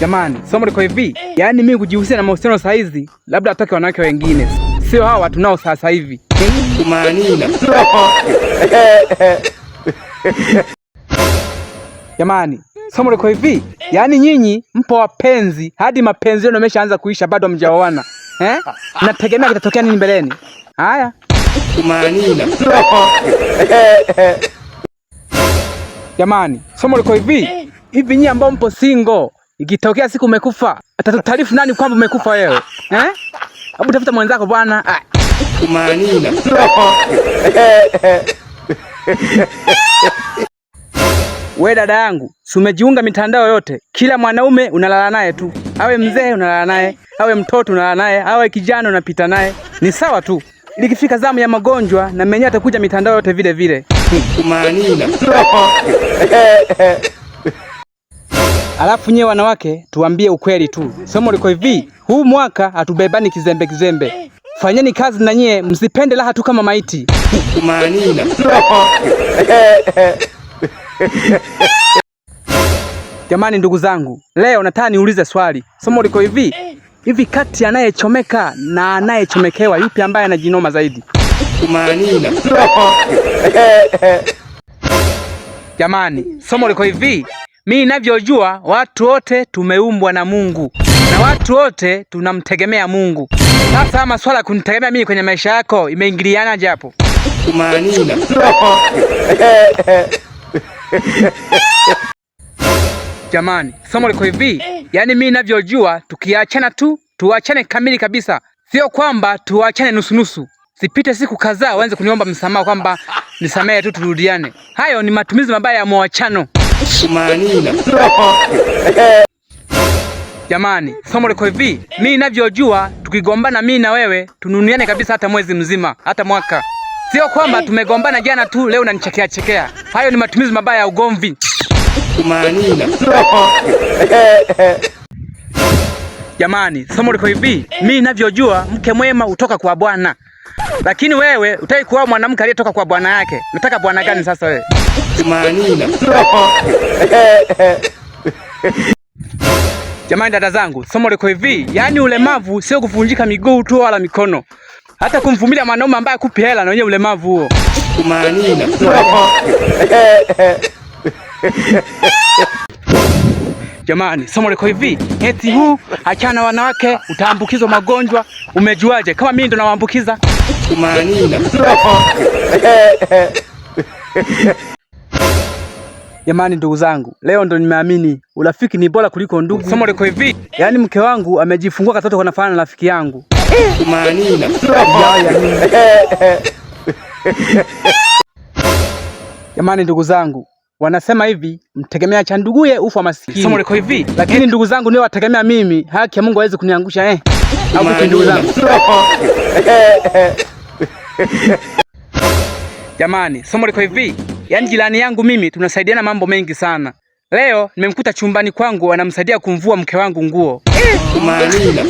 Jamani, somo liko hivi. Yaani mimi kujihusisha na mahusiano saa hizi, labda atoke wanawake wengine. Sio hawa tunao sasa hivi. Manina. Jamani, somo liko hivi. Yaani nyinyi mpo wapenzi hadi mapenzi yenu yameshaanza kuisha bado hamjaoana. Nategemea kitatokea nini mbeleni? Haya. Manina. Jamani, somo liko hivi. Hivi nyinyi ambao mpo single, ikitokea siku umekufa, atatutaarifu nani kwamba umekufa wewe? Hebu tafuta mwenzako bwana. Manina. We dada yangu, si umejiunga mitandao yote, kila mwanaume unalala naye tu. Awe mzee unalala naye, awe mtoto unalala naye, awe kijana unapita naye. Ni sawa tu. Likifika zamu ya magonjwa na mwenyewe atakuja mitandao yote vile vile. Manina. Alafu nyewe wanawake tuambie ukweli tu. Somo liko hivi, huu mwaka hatubebani kizembe kizembe. Fanyeni kazi na nyie, msipende raha tu kama maiti. Manina. Jamani ndugu zangu, leo nataka niulize swali. Somo liko hivi, hivi kati anayechomeka na anayechomekewa yupi ambaye anajinoma zaidi? Manina. Jamani, somo liko hivi, mimi ninavyojua watu wote tumeumbwa na Mungu na watu wote tunamtegemea Mungu. Sasa maswala ya kunitegemea mimi kwenye maisha yako imeingiliana japo? Manina. Jamani, somo liko hivi, yaani mimi ninavyojua tukiachana tu, tuachane kamili kabisa. Sio kwamba tuachane nusu nusu. Sipite siku kadhaa waanze kuniomba msamaha kwamba nisamehe tu turudiane. Hayo ni matumizi mabaya ya mwachano. Manina. Jamani, somo liko hivi, mimi ninavyojua tukigombana mimi na wewe tununiane kabisa hata mwezi mzima, hata mwaka. Sio kwamba tumegombana jana tu leo unanichekea chekea. Hayo ni matumizi mabaya ya ugomvi. Manina. Jamani, somo liko hivi, mimi ninavyojua mke mwema hutoka kwa Bwana. Lakini wewe utaki kuwa mwanamke aliyetoka kwa bwana yake. Unataka bwana gani sasa wewe? Manina. Jamani dada zangu, somo liko hivi, yaani ulemavu sio kuvunjika miguu tu wala mikono. Hata kumvumilia mwanaume ambaye akupi hela na wenyewe ulemavu huo. Manina. Jamani, somo liko hivi, eti huu achana wanawake utaambukizwa magonjwa. Umejuaje kama mimi ndo nawaambukiza? Manina. Jamani ndugu zangu, leo ndo nimeamini urafiki ni bora kuliko ndugu. Somo liko hivi, yaani mke wangu amejifungua katoto kanafanana na rafiki yangu. Manina. Jamani ndugu zangu, wanasema hivi, mtegemea cha nduguye ufa masikini. Somo liko hivi, lakini ndugu zangu ndio wategemea mimi, haki ya Mungu hawezi kuniangusha au vipi ndugu zangu? Jamani, somo liko hivi, yaani jirani yangu mimi tunasaidiana mambo mengi sana. Leo nimemkuta chumbani kwangu anamsaidia kumvua mke wangu nguo. Manina.